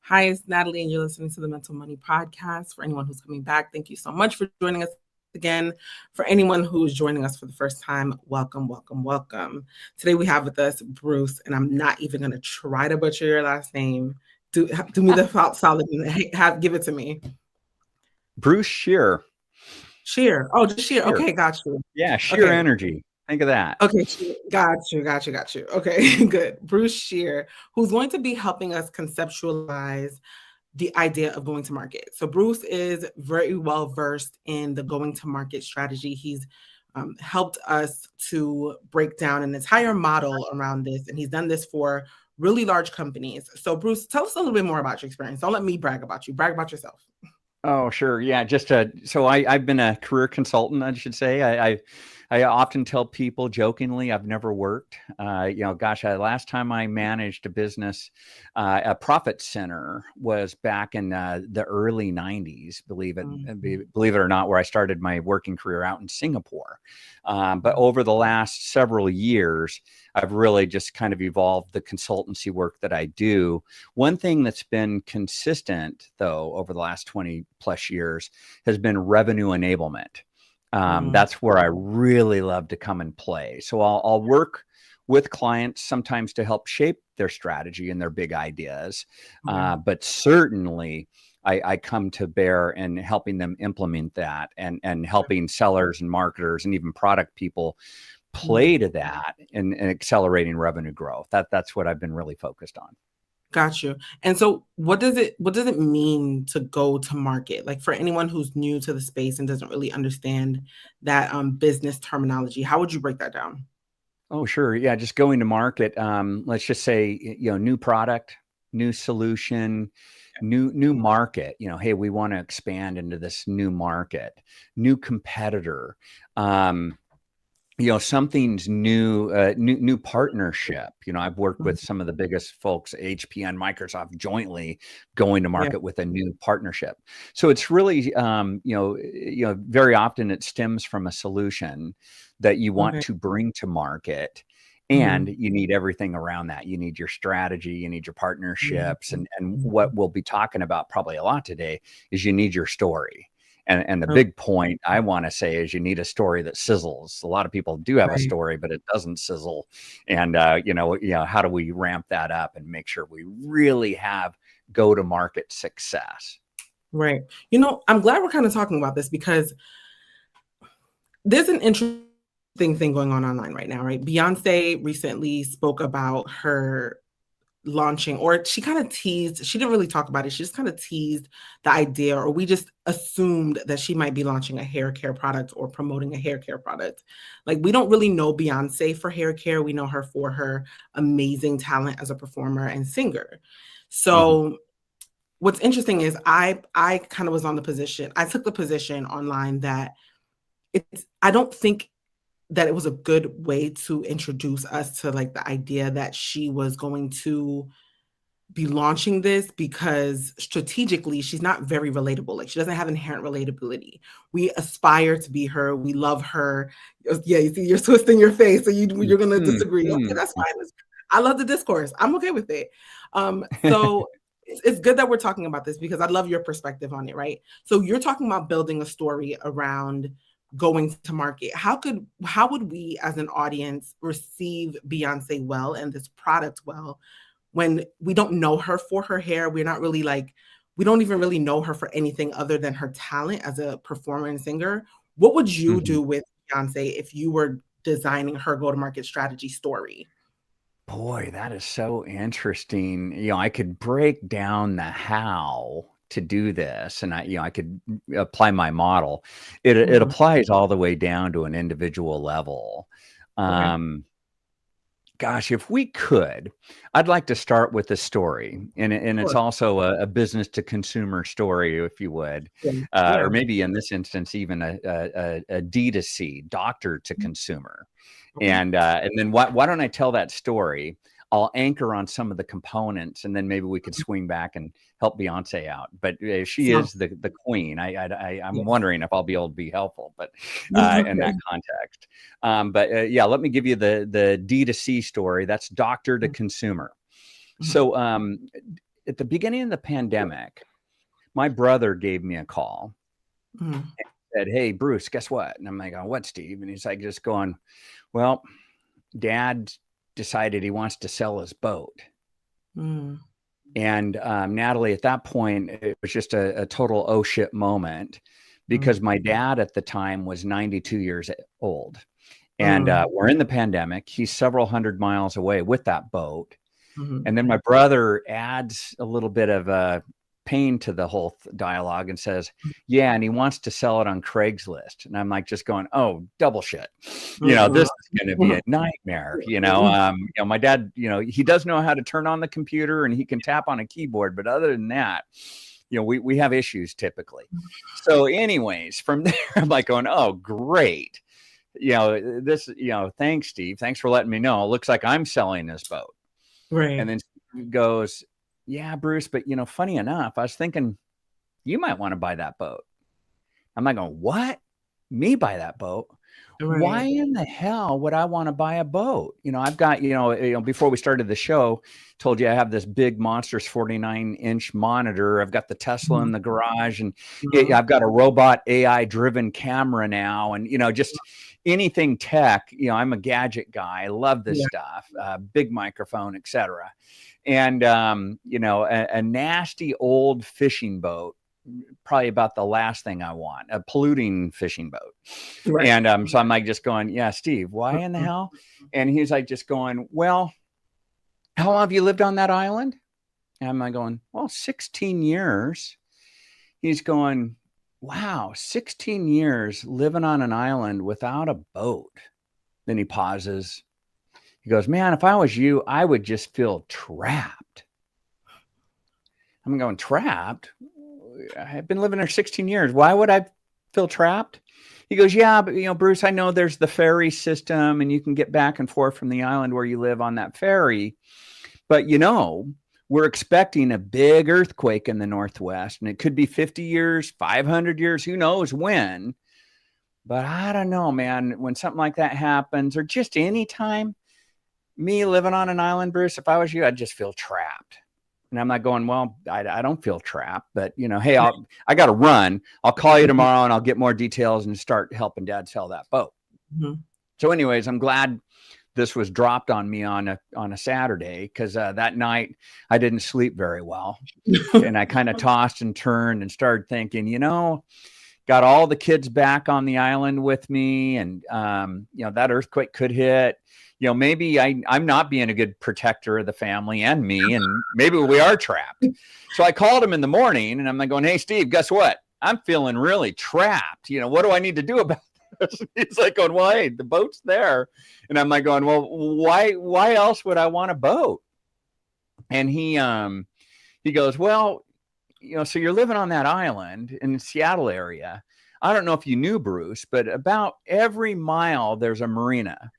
Hi, it's Natalie, and you're listening to the Mental Money Podcast. For anyone who's coming back, thank you so much for joining us again. For anyone who's joining us for the first time, welcome, welcome, welcome. Today we have with us Bruce, and I'm not even going to try to butcher your last name. Do me the solid and give it to me. Bruce Shear. Sheer. Oh, just Sheer. Okay, got you. Yeah, Sheer Energy. Think of that. Okay, got you. Okay, good. Bruce Shear, who's going to be helping us conceptualize the idea of going to market. So Bruce is very well versed in the going to market strategy. He's helped us to break down an entire model around this, and he's done this for really large companies. So Bruce, tell us a little bit more about your experience. Don't let me brag about you. Brag about yourself. Oh, sure. Yeah, so I've been a career consultant, I should say. I often tell people jokingly, I've never worked. Last time I managed a business, a profit center, was back in the early 90s, believe it or not, where I started my working career out in Singapore. But over the last several years, I've really just kind of evolved the consultancy work that I do. One thing that's been consistent, though, over the last 20 plus years has been revenue enablement. That's where I really love to come and play. So I'll work with clients sometimes to help shape their strategy and their big ideas. But certainly I come to bear in helping them implement that and helping sellers and marketers and even product people play to that and accelerating revenue growth. That's what I've been really focused on. Got you. And so what does it mean to go to market? Like, for anyone who's new to the space and doesn't really understand that business terminology, how would you break that down? Oh, sure. Yeah. Just going to market. Let's just say, new product, new solution, new market. Hey, we want to expand into this new market, new competitor. Something's new partnership. I've worked with some of the biggest folks, HP and Microsoft, jointly going to market with a new partnership. So it's really, very often it stems from a solution that you want to bring to market. And you need everything around that. You need your strategy, you need your partnerships. And what we'll be talking about probably a lot today is you need your story. And the big point I want to say is you need a story that sizzles. A lot of people do have a story, but it doesn't sizzle. And, how do we ramp that up and make sure we really have go-to-market success? Right. I'm glad we're kind of talking about this because there's an interesting thing going on online right now, right? Beyonce recently spoke about her launching, or she kind of teased, she didn't really talk about it. She just kind of teased the idea, or we just assumed that she might be launching a hair care product or promoting a hair care product. Like, we don't really know Beyonce for hair care. We know her for her amazing talent as a performer and singer. So what's interesting is I kind of was on the position, I took the position online that I don't think that it was a good way to introduce us to like the idea that she was going to be launching this, because strategically she's not very relatable. Like, she doesn't have inherent relatability. We aspire to be her. We love her. Yeah, you see, you're twisting your face, so you're going to disagree. Okay, that's fine. I love the discourse. I'm okay with it. So it's good that we're talking about this because I love your perspective on it, right? So you're talking about building a story around going to market. How would we as an audience receive Beyonce well and this product well when we don't know her for her hair? We're not really we don't even really know her for anything other than her talent as a performer and singer. What would you do with Beyonce if you were designing her go-to-market strategy story? Boy, that is so interesting. I could break down the how to do this, and I could apply my model. It applies all the way down to an individual level. Gosh, if we could, I'd like to start with a story, and it's also a business to consumer story, if you would, or maybe in this instance, even a D2C, doctor to consumer. And then why don't I tell that story? I'll anchor on some of the components, and then maybe we could swing back and help Beyonce out. But she is the queen. I'm wondering if I'll be able to be helpful, but in that context. Let me give you the D2C story. That's doctor to consumer. So at the beginning of the pandemic, my brother gave me a call Mm. and said, "Hey, Bruce, guess what?" And I'm like, "Oh, what, Steve?" And he's like, just going, "Well, Dad decided he wants to sell his boat." Mm. And Natalie, at that point, it was just a total oh shit moment because my dad at the time was 92 years old. And Mm. we're in the pandemic. He's several hundred miles away with that boat. Mm. And then my brother adds a little bit of pain to the whole dialogue and says, yeah, and he wants to sell it on Craigslist. And I'm like, just going, oh, double shit. This is going to be a nightmare. My dad, he does know how to turn on the computer and he can tap on a keyboard. But other than that, we have issues typically. So anyways, from there, I'm like going, oh, great. Thanks, Steve. Thanks for letting me know. It looks like I'm selling this boat. Right. And then Steve goes, yeah, Bruce, but funny enough, I was thinking you might want to buy that boat. I'm like, going, what? Me buy that boat? Right. Why in the hell would I want to buy a boat? I've got, before we started the show, told you I have this big monstrous 49-inch monitor. I've got the Tesla in the garage, and I've got a robot AI driven camera now. And, just anything tech, I'm a gadget guy. I love this stuff, big microphone, etc. And, a nasty old fishing boat, probably about the last thing I want, a polluting fishing boat. Right. And so I'm like just going, yeah, Steve, why in the hell? And he's like just going, well, how long have you lived on that island? And I'm like going, well, 16 years. He's going, wow, 16 years living on an island without a boat. Then he pauses. He goes, man, if I was you, I would just feel trapped. I'm going, trapped? I've been living there 16 years. Why would I feel trapped? He goes, yeah, but Bruce, I know there's the ferry system and you can get back and forth from the island where you live on that ferry. But we're expecting a big earthquake in the Northwest, and it could be 50 years, 500 years, who knows when. But I don't know, man, when something like that happens, or just any time, me living on an island, Bruce, if I was you, I'd just feel trapped. And I'm not going, well, I don't feel trapped, but hey, I got to run. I'll call you tomorrow and I'll get more details and start helping Dad sell that boat. Mm-hmm. So anyways, I'm glad this was dropped on me on a Saturday, because that night I didn't sleep very well. And I kind of tossed and turned and started thinking, got all the kids back on the island with me. And, that earthquake could hit. Maybe I'm not being a good protector of the family and me, and maybe we are trapped. So I called him in the morning and I'm like going, hey, Steve, guess what? I'm feeling really trapped. What do I need to do about this? He's like going, well, hey, the boat's there. And I'm like going, well, why else would I want a boat? And he goes, well, so you're living on that island in the Seattle area. I don't know if you knew, Bruce, but about every mile there's a marina.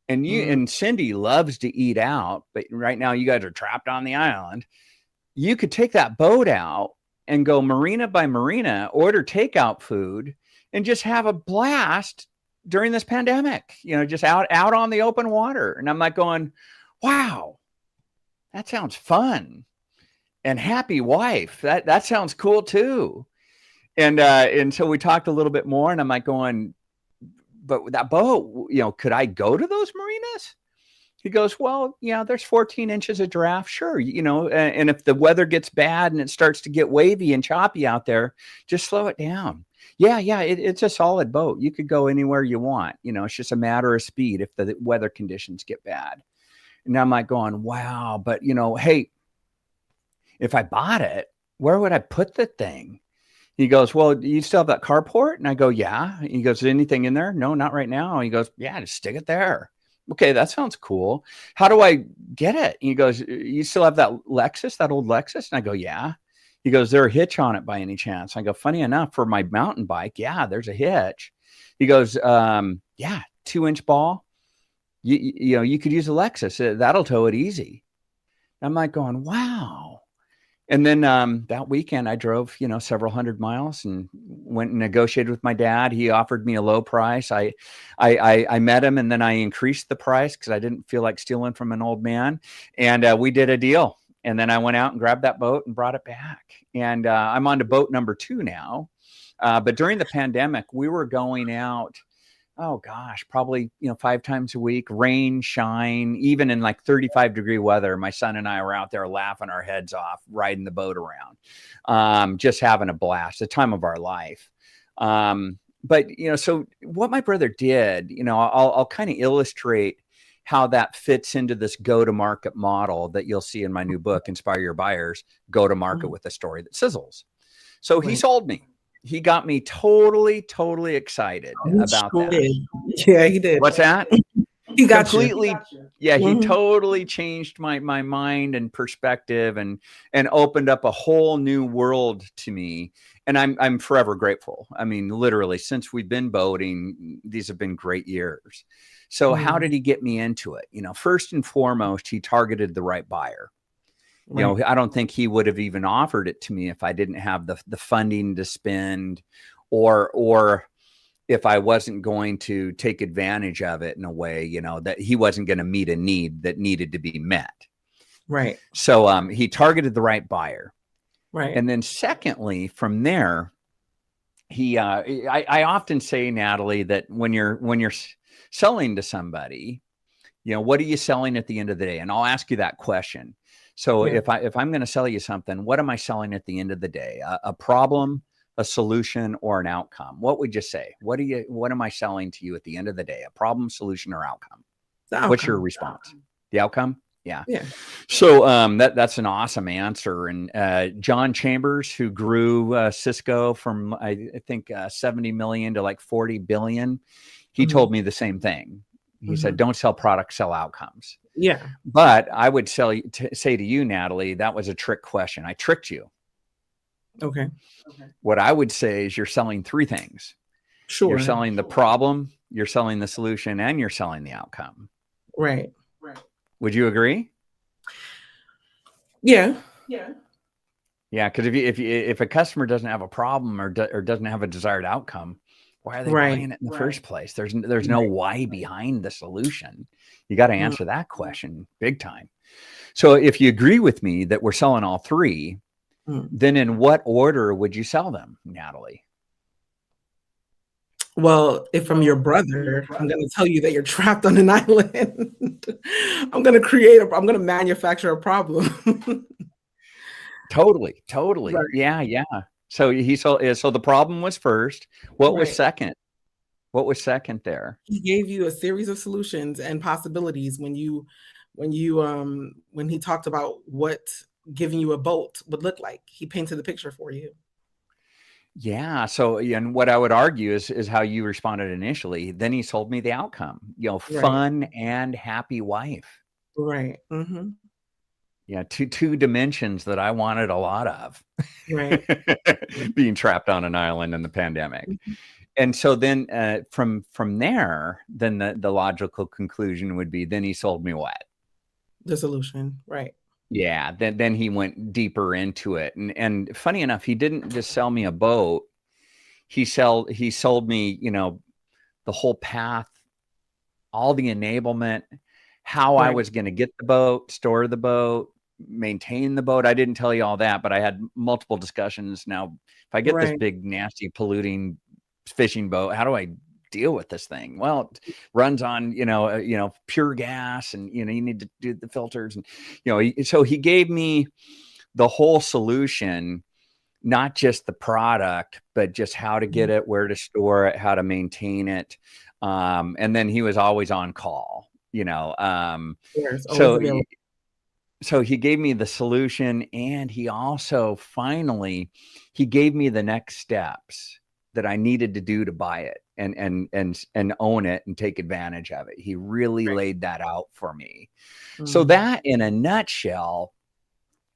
And and Cindy loves to eat out, but right now you guys are trapped on the island. You could take that boat out and go marina by marina, order takeout food, and just have a blast during this pandemic, just out on the open water. And I'm like going, wow, that sounds fun. And happy wife. That sounds cool too. And so we talked a little bit more, and I'm like going, but with that boat, could I go to those marinas? He goes, well, there's 14 inches of draft. Sure. And if the weather gets bad and it starts to get wavy and choppy out there, just slow it down. Yeah. It's a solid boat. You could go anywhere you want. It's just a matter of speed if the weather conditions get bad. And I'm like going, wow, but hey, if I bought it, where would I put the thing? He goes, well, do you still have that carport? And I go, yeah. He goes, is anything in there? No, not right now. He goes, yeah, just stick it there. Okay, that sounds cool. How do I get it? He goes, you still have that Lexus, that old Lexus? And I go, yeah. He goes, is there a hitch on it by any chance? I go, funny enough, for my mountain bike, yeah, there's a hitch. He goes, yeah, 2-inch ball. You could use a Lexus. That'll tow it easy. I'm like going, wow. And then that weekend I drove, several hundred miles and went and negotiated with my dad. He offered me a low price. I met him, and then I increased the price because I didn't feel like stealing from an old man. And we did a deal. And then I went out and grabbed that boat and brought it back. And I'm on to boat number 2 now. But during the pandemic, we were going out, oh gosh, probably, 5 times a week, rain, shine, even in like 35-degree weather. My son and I were out there laughing our heads off, riding the boat around, just having a blast, the time of our life. But, so what my brother did, I'll kind of illustrate how that fits into this go-to-market model that you'll see in my new book, Inspire Your Buyers, Go to Market with a Story That Sizzles. So he sold me. He got me totally, totally excited about that. Yeah, he did. What's that? He got completely. You. Yeah, he totally changed my mind and perspective and opened up a whole new world to me. And I'm forever grateful. I mean, literally, since we've been boating, these have been great years. So how did he get me into it? First and foremost, he targeted the right buyer. I don't think he would have even offered it to me if I didn't have the funding to spend, or if I wasn't going to take advantage of it in a way, that he wasn't going to meet a need that needed to be met. Right. So he targeted the right buyer. Right. And then secondly, from there, I often say, Natalie, that when you're selling to somebody, what are you selling at the end of the day? And I'll ask you that question. So if I'm going to sell you something, what am I selling at the end of the day? A problem, a solution, or an outcome? What would you say? What am I selling to you at the end of the day? A problem, solution, or outcome? What's your response? The outcome? Yeah. So that's an awesome answer. And John Chambers, who grew Cisco from I think 70 million to like 40 billion, he told me the same thing. He said, "Don't sell products, sell outcomes." Yeah. But I would say to you, Natalie, that was a trick question. I tricked you. Okay. What I would say is you're selling 3 things. Sure. You're selling the problem, you're selling the solution, and you're selling the outcome. Right. Would you agree? Yeah. Yeah, because if a customer doesn't have a problem or doesn't have a desired outcome, why are they buying it in the first place? There's no why behind the solution. You got to answer that question big time. So if you agree with me that we're selling all 3, then in what order would you sell them, Natalie? Well, if I'm your brother, I'm going to tell you that you're trapped on an island. I'm going to manufacture a problem. Totally. Right. Yeah. So so the problem was first. What was second? What was second there? He gave you a series of solutions and possibilities when he talked about what giving you a boat would look like. He painted the picture for you. Yeah. So, and what I would argue is how you responded initially. Then he sold me the outcome, fun and happy wife. Right. Yeah. Two dimensions that I wanted a lot of. Right. Being trapped on an island in the pandemic. And so then from there, then the logical conclusion would be, then he sold me what? The solution. Right. Yeah, then he went deeper into it. And funny enough, he didn't just sell me a boat. He sold me, the whole path, all the enablement, how I was going to get the boat, store the boat, maintain the boat. I didn't tell you all that, but I had multiple discussions. Now, if I get this big, nasty, polluting fishing boat, how do I deal with this thing? Well, it runs on pure gas, and you need to do the filters, and so he gave me the whole solution, not just the product, but just how to get it, where to store it, how to maintain it, and then he was always on call, so he gave me the solution, and he also finally he gave me the next steps that I needed to do to buy it and own it and take advantage of it. He really laid that out for me. So that, in a nutshell,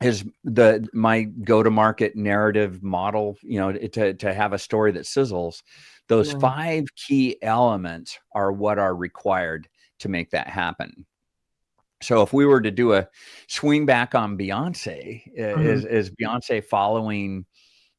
is my go-to-market narrative model, to have a story that sizzles. Those 5 key elements are what are required to make that happen. So if we were to do a swing back on Beyonce, is Beyonce following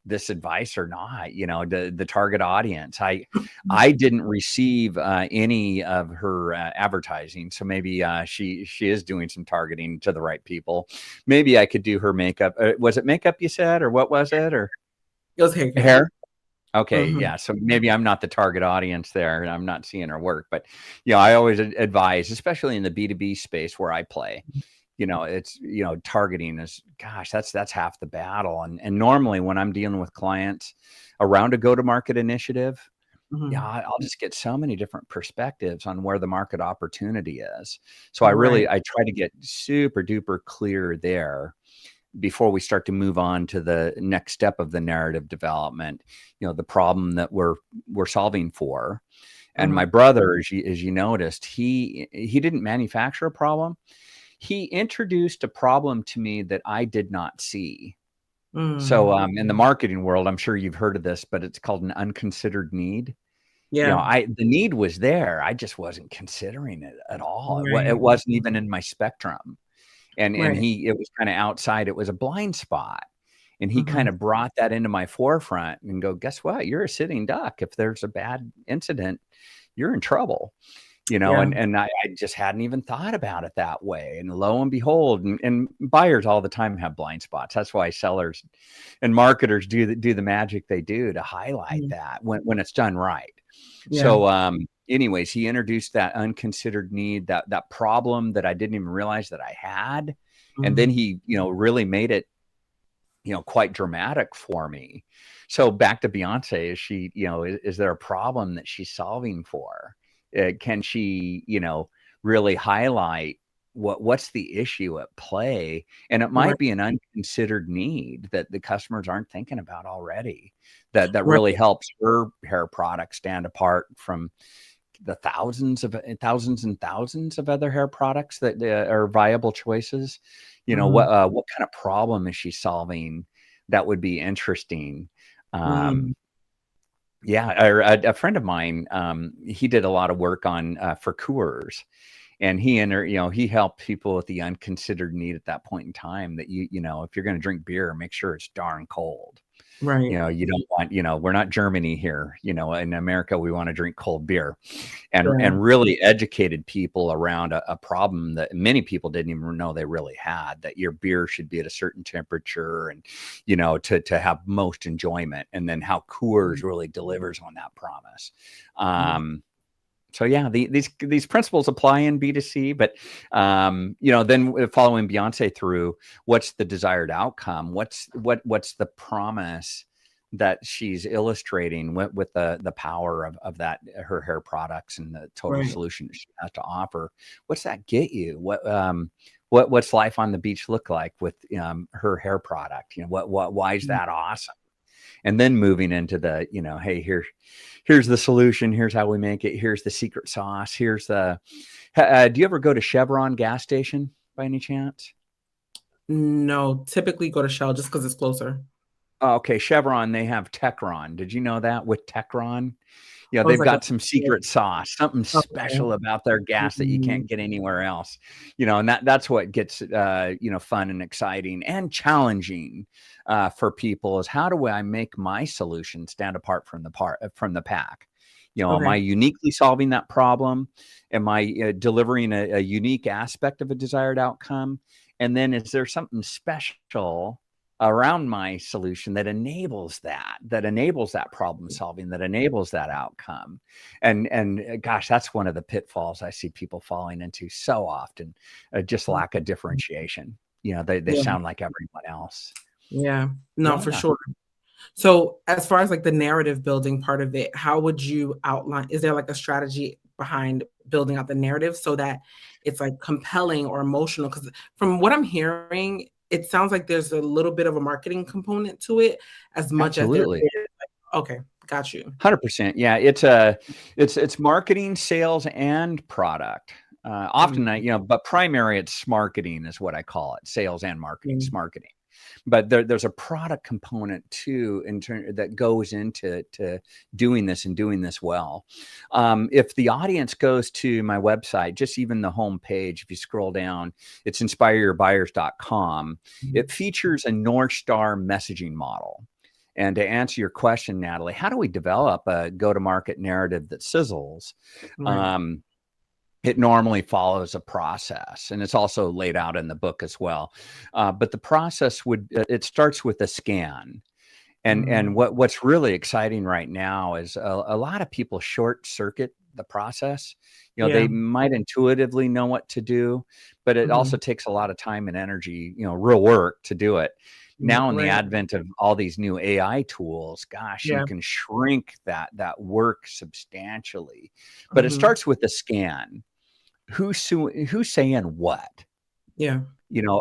this advice or not, the target audience. I didn't receive any of her advertising, so maybe she is doing some targeting to the right people. Maybe I could do her makeup. Was it makeup you said, or what was it, or It was hair care. hair? Okay, Hmm. yeah. So maybe I'm not the target audience there, and I'm not seeing her work. But I always advise, especially in the B2B space where I play. It's targeting is, gosh, that's half the battle. And normally when I'm dealing with clients around a go-to-market initiative, Hmm. I'll just get so many different perspectives on where the market opportunity is. So Right. I try to get super duper clear there before we start to move on to the next step of the narrative development, the problem that we're solving for. And Hmm. my brother, as you noticed, he didn't manufacture a problem. He introduced a problem to me that I did not see. So Mm. in the marketing world, I'm sure you've heard of this, but it's called an unconsidered need. Yeah. The need was there. I just wasn't considering it at all. It Right. wasn't even in my spectrum. And Right. it was kind of outside. It was a blind spot. And he kind Hmm. of brought that into my forefront and go, guess what? You're a sitting duck. If there's a bad incident, you're in trouble. Yeah. And I just hadn't even thought about it that way. And lo and behold, and buyers all the time have blind spots. That's why sellers and marketers do the magic they do to highlight Mhm. that when it's done right. Yeah. So anyways, he introduced that unconsidered need, that problem that I didn't even realize that I had. And then Mhm. he, really made it, quite dramatic for me. So back to Beyonce, is she, is there a problem that she's solving for? Can she, really highlight what's the issue at play? And it Right. might be an unconsidered need that the customers aren't thinking about already. That Right. really helps her hair product stand apart from the thousands and thousands of other hair products that are viable choices. Mhm. What kind of problem is she solving that would be interesting? Mhm. Um, yeah, a friend of mine, he did a lot of work on for Coors, and he helped people with the unconsidered need at that point in time that if you're going to drink beer, make sure it's darn cold. Right. You don't want, we're not Germany here. In America, we want to drink cold beer, Yeah. and really educated people around a problem that many people didn't even know they really had, that your beer should be at a certain temperature and, to have most enjoyment, and then how Coors really delivers on that promise. Mhm. So yeah, these principles apply in B2C, but then following Beyonce through, what's the desired outcome? What's the promise that she's illustrating with the power of that, her hair products and the total Right. solution she has to offer? What's that get you? What's life on the beach look like with her hair product? Why is Mhm. that awesome? And then moving into the, hey, here's the solution. Here's how we make it. Here's the secret sauce. Here's the, do you ever go to Chevron gas station by any chance? No, typically go to Shell just because it's closer. Oh, okay. Chevron, they have Techron. Did you know that with Techron? Oh, it's They've like a got some secret sauce, something okay. special about their gas that you Mhm. can't get anywhere else. And that's what gets fun and exciting and challenging for people, is how do I make my solution stand apart from the pack? Am Okay. I uniquely solving that problem? Am I delivering a unique aspect of a desired outcome? And then is there something special around my solution that enables that problem solving, that enables that outcome? And gosh, that's one of the pitfalls I see people falling into so often, just lack of differentiation. They Yeah. sound like everyone else. Yeah. No, for Yeah, sure. So as far as like the narrative building part of it, how would you outline, is there like a strategy behind building out the narrative so that it's like compelling or emotional? Because from what I'm hearing, it sounds like there's a little bit of a marketing component to it as much as there absolutely. is. Okay, got you. 100%. Yeah, it's marketing, sales, and product. Often, Mhm. but primary, it's marketing is what I call it. Sales and marketing. It's Mhm. marketing, but there's a product component too that goes into doing this and doing this well. If the audience goes to my website, just even the home page, if you scroll down, it's inspireyourbuyers.com. It features a North Star messaging model. And to answer your question, Natalie, how do we develop a go-to-market narrative that sizzles? Right. Um, it normally follows a process, and it's also laid out in the book as well. But the process it starts with a scan. And Mm. what's really exciting right now is a lot of people short circuit the process. They Yeah. might intuitively know what to do, but it also Mhm. takes a lot of time and energy, real work to do it. Now, in the Right. advent of all these new AI tools, gosh, you Yeah. can shrink that work substantially. But it Mhm. starts with the scan. Who's saying what? Yeah.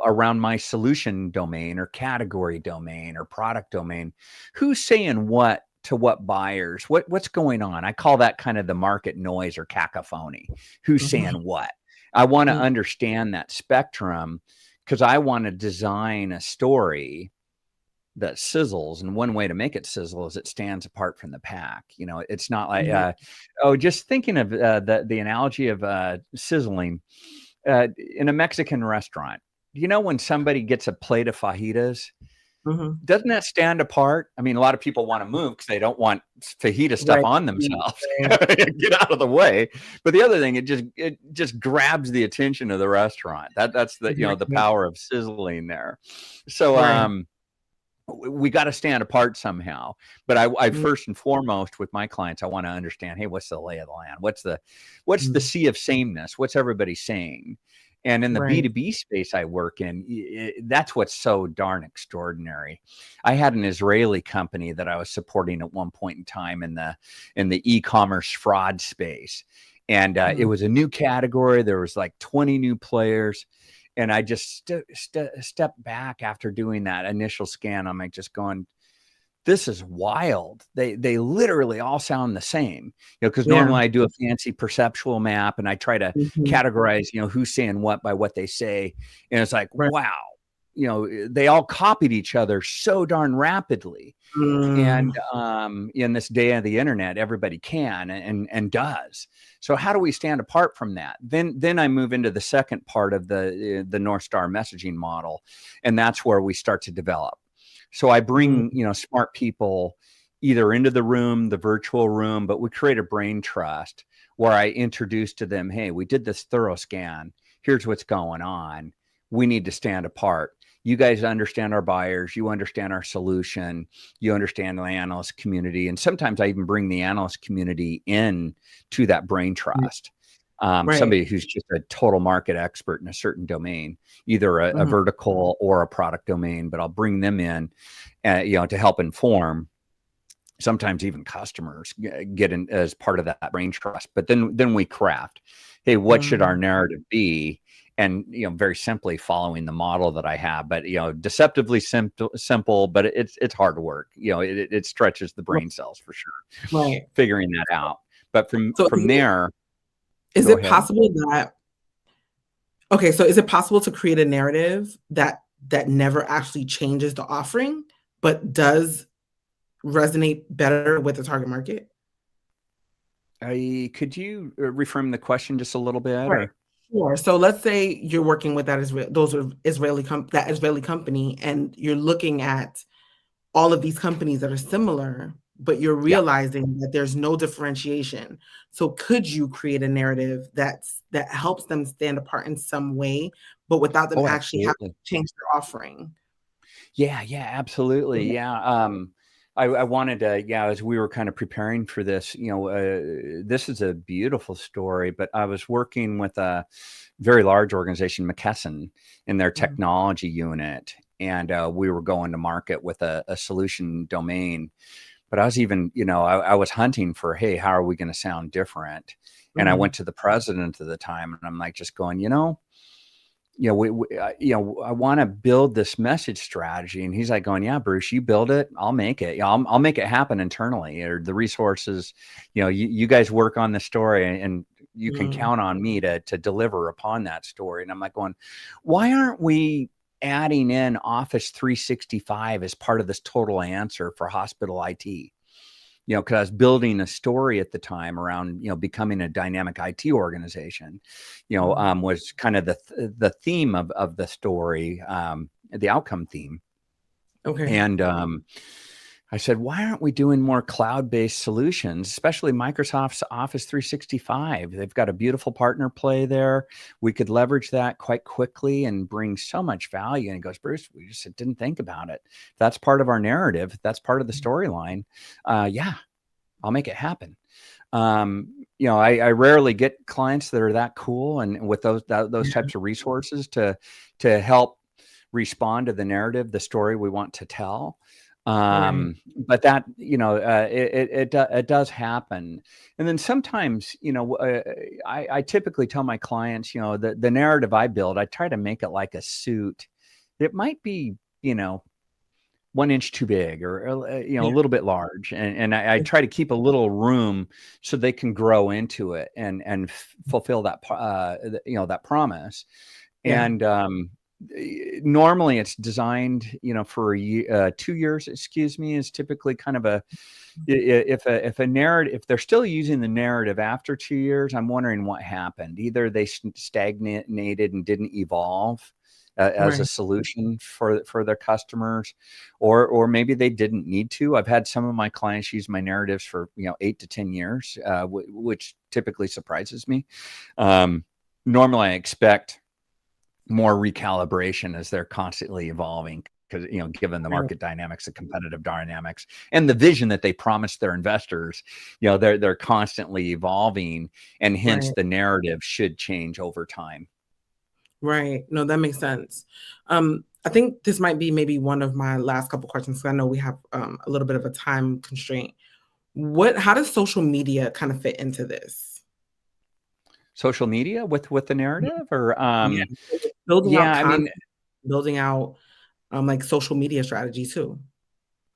Around my solution domain or category domain or product domain, who's saying what to what buyers, what's going on? I call that kind of the market noise or cacophony. Who's Mhm. saying what? I want to Mm. understand that spectrum because I want to design a story that sizzles. And one way to make it sizzle is it stands apart from the pack. It's not like, Mhm. just thinking of the analogy of sizzling in a Mexican restaurant. When somebody gets a plate of fajitas, Mhm. doesn't that stand apart? I mean, a lot of people want to move because they don't want fajita stuff Right. on themselves. Get out of the way. But the other thing, it just grabs the attention of the restaurant. That's the Exactly. power of sizzling there. So Right. we got to stand apart somehow. But I Mm. first and foremost with my clients, I want to understand, hey, what's the lay of the land? What's the Mm. sea of sameness? What's everybody saying? And in the Right. B2B space I work in, that's what's so darn extraordinary. I had an Israeli company that I was supporting at one point in time in the e-commerce fraud space. And it Mm. was a new category. There was like 20 new players. And I just stepped back after doing that initial scan. I'm like just going, this is wild. They literally all sound the same, because Yeah. normally I do a fancy perceptual map and I try to Mhm. categorize, who's saying what by what they say. And it's like, Right. wow, they all copied each other so darn rapidly. Mm. And in this day of the internet, everybody can and does. So how do we stand apart from that? Then I move into the second part of the North Star messaging model, and that's where we start to develop. So I Mm. bring smart people either into the room, the virtual room, but we create a brain trust where I introduce to them, hey, we did this thorough scan. Here's what's going on. We need to stand apart. You guys understand our buyers. You understand our solution. You understand the analyst community. And sometimes I even bring the analyst community in to that brain trust. Right. Somebody who's just a total market expert in a certain domain, either a Mhm. vertical or a product domain, but I'll bring them in, to help inform. Sometimes even customers get in as part of that brain trust. But then we craft, hey, what should our Mm. narrative be? And very simply following the model that I have, but deceptively simple, but it's hard work. It stretches the brain cells for sure, Right. figuring that out. But from So from there, is go it ahead. possible that okay, so is it possible to create a narrative that never actually changes the offering, but does resonate better with the target market? Could you reframe the question just a little bit, Right. or? Sure. So let's say you're working with that Israeli company, and you're looking at all of these companies that are similar, but you're Yeah. realizing that there's no differentiation. So could you create a narrative that helps them stand apart in some way, but without them Oh, actually having to absolutely. change their offering? Yeah, absolutely. Yeah. I wanted to, yeah, as we were kind of preparing for this, this is a beautiful story, but I was working with a very large organization, McKesson, in their Mhm. technology unit. And we were going to market with a solution domain. But I was even, I was hunting for, hey, how are we going to sound different? And I went Mhm. to the president at the time and I'm like, just going, I want to build this message strategy. And he's like going, yeah, Bruce, you build it. I'll make it. Yeah, I'll make it happen internally, or the resources, you guys work on the story and you can Mhm. count on me to deliver upon that story. And I'm like going, why aren't we adding in Office 365 as part of this total answer for hospital IT? Because I was building a story at the time around, becoming a dynamic IT organization, Mhm. was kind of the theme of the story, the outcome theme. Okay. And I said, why aren't we doing more cloud-based solutions, especially Microsoft's Office 365? They've got a beautiful partner play there. We could leverage that quite quickly and bring so much value. And he goes, Bruce, we just didn't think about it. That's part of our narrative. That's part of the storyline. Yeah, I'll make it happen. I rarely get clients that are that cool and with those types of resources to help respond to the narrative, the story we want to tell. Right. But that, it does happen. And then sometimes, I typically tell my clients, the narrative I build, I try to make it like a suit. It might be, 1 inch too big or, a Yeah. little bit large. And I try to keep a little room so they can grow into it and fulfill that, that promise. Yeah. And, normally it's designed, for a year, 2 years, excuse me, is typically kind of if a narrative, if they're still using the narrative after 2 years, I'm wondering what happened. Either they stagnated and didn't evolve as a Right. solution for their customers, or maybe they didn't need to. I've had some of my clients use my narratives for 8 to 10 years, which typically surprises me. Normally I expect more recalibration as they're constantly evolving because, given the Right. market dynamics, the competitive dynamics, and the vision that they promised their investors, they're constantly evolving, and hence Right. the narrative should change over time. Right. No, that makes sense. I think this might be maybe one of my last couple questions because I know we have a little bit of a time constraint. How does social media kind of fit into this? Social media with the narrative, or Yeah. Building yeah, out I content, mean, building out like social media strategy too.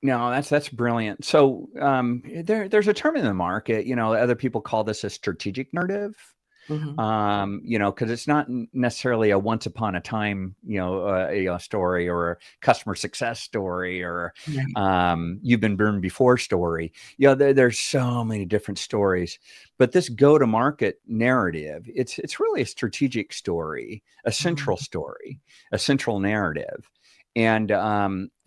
no, that's brilliant. So there's a term in the market, other people call this a strategic narrative. Hmm. Because it's not necessarily a once upon a time, story, or a customer success story, or Right. you've been burned before story. There's so many different stories, but this go to market narrative, it's really a strategic story, a central Mhm. story, a central narrative. And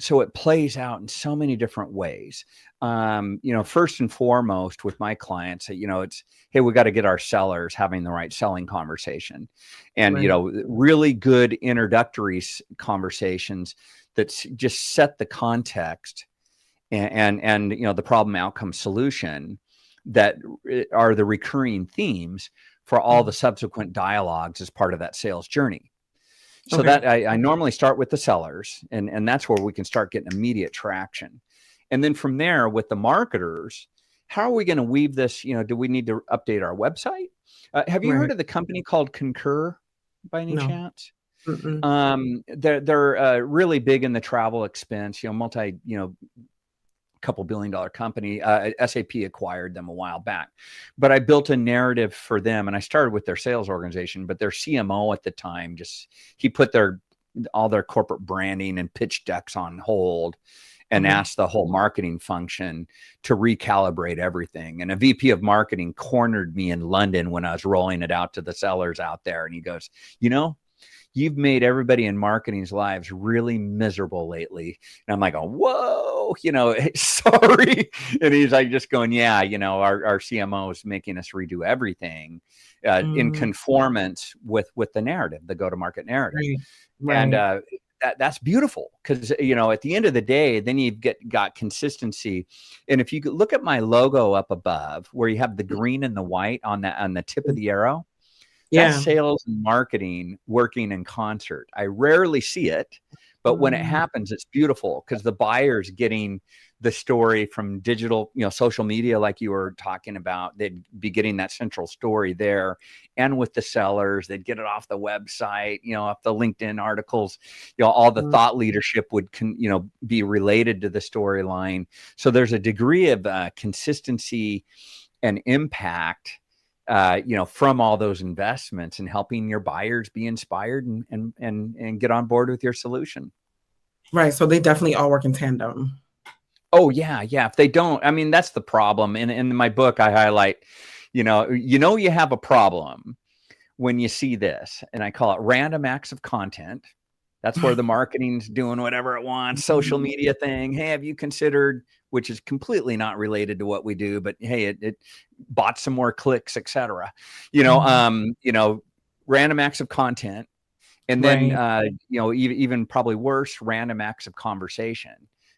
so it plays out in so many different ways. First and foremost with my clients, it's, hey, we got to get our sellers having the right selling conversation, and Right. really good introductory conversations that just set the context and the problem outcome solution that are the recurring themes for all Mhm. the subsequent dialogues as part of that sales journey. So Okay. that I normally start with the sellers, and that's where we can start getting immediate traction. And then from there with the marketers, how are we going to weave this? Do we need to update our website? Have you heard Right. of the company called Concur by any No. chance? Mm-mm. They're really big in the travel expense, multi, couple $1 billion company. SAP acquired them a while back, but I built a narrative for them, and I started with their sales organization, but their CMO at the time, he put all their corporate branding and pitch decks on hold and Okay. asked the whole marketing function to recalibrate everything. And a VP of marketing cornered me in London when I was rolling it out to the sellers out there. And he goes, you've made everybody in marketing's lives really miserable lately. And I'm like, oh, whoa, sorry. And he's like, just going, yeah, our CMO is making us redo everything in Mm, conformance with the narrative, the go-to-market narrative. right. And Right. that's beautiful because, at the end of the day, then you've got consistency. And if you look at my logo up above where you have the green and the white on the tip of the arrow, that's Yeah. sales and marketing working in concert. I rarely see it, but when it Mm, happens, it's beautiful because the buyer's getting the story from digital, social media, like you were talking about. They'd be getting that central story there. And with the sellers, they'd get it off the website, off the LinkedIn articles, all the mm, thought leadership would, be related to the storyline. So there's a degree of consistency and impact from all those investments and helping your buyers be inspired and get on board with your solution. right. So they definitely all work in tandem. Oh yeah, yeah. If they don't, I mean, that's the problem. In my book, I highlight, you have a problem when you see this, and I call it random acts of content. That's where the marketing's doing whatever it wants, social media thing. Hey, have you considered which is completely not related to what we do, but hey, it bought some more clicks, etc. Random acts of content, and then Right. even probably worse, random acts of conversation,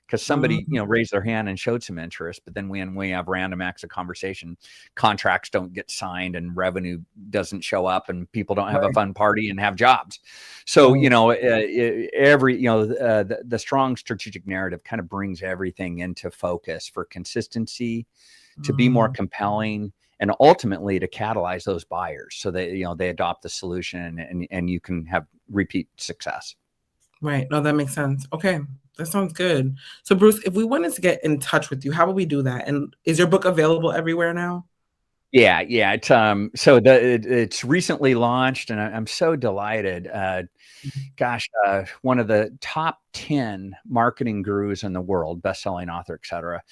because somebody Mm, raised their hand and showed some interest, but then when we have random acts of conversation, contracts don't get signed and revenue doesn't show up, and people don't have a right. fun party and have jobs. So Right. the strong strategic narrative kind of brings everything into focus for consistency, to be more Mm, compelling, and ultimately to catalyze those buyers so that they adopt the solution, and you can have repeat success. right. No, that makes sense. Okay. That sounds good. So, Bruce, if we wanted to get in touch with you, how would we do that? And is your book available everywhere now? Yeah. It's recently launched, and I'm so delighted. One of the top 10 marketing gurus in the world, best-selling author, etc.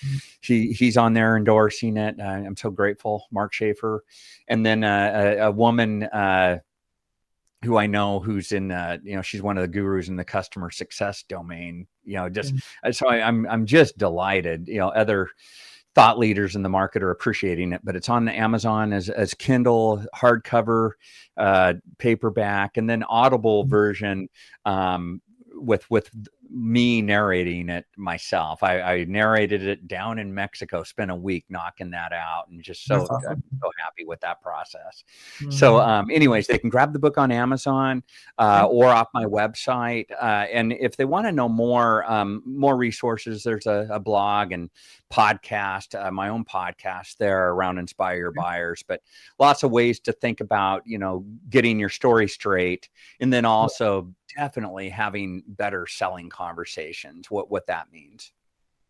He's on there endorsing it. I'm so grateful, Mark Schaefer. And then a woman who I know, who's in she's one of the gurus in the customer success domain. Just Mm, so I'm just delighted. Other thought leaders in the market are appreciating it, but it's on Amazon as Kindle, hardcover, paperback, and then Audible mm. version, with me narrating it myself. I narrated it down in Mexico, spent a week knocking that out, and just That's I'm awesome. so happy with that process. So, Mm, anyways, they can grab the book on Amazon, okay. or off my website. And if they want to know more resources, there's a blog and podcast, my own podcast there around Inspire Your Buyers. But lots of ways to think about, getting your story straight, and then also definitely having better selling conversations, what that means.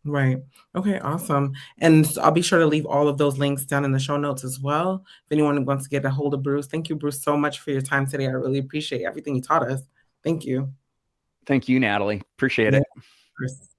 Right. Okay, awesome. And I'll be sure to leave all of those links down in the show notes as well. If anyone wants to get a hold of Bruce, thank you, Bruce, so much for your time today. I really appreciate everything you taught us. Thank you. Thank you, Natalie. Appreciate Yeah, it. of course.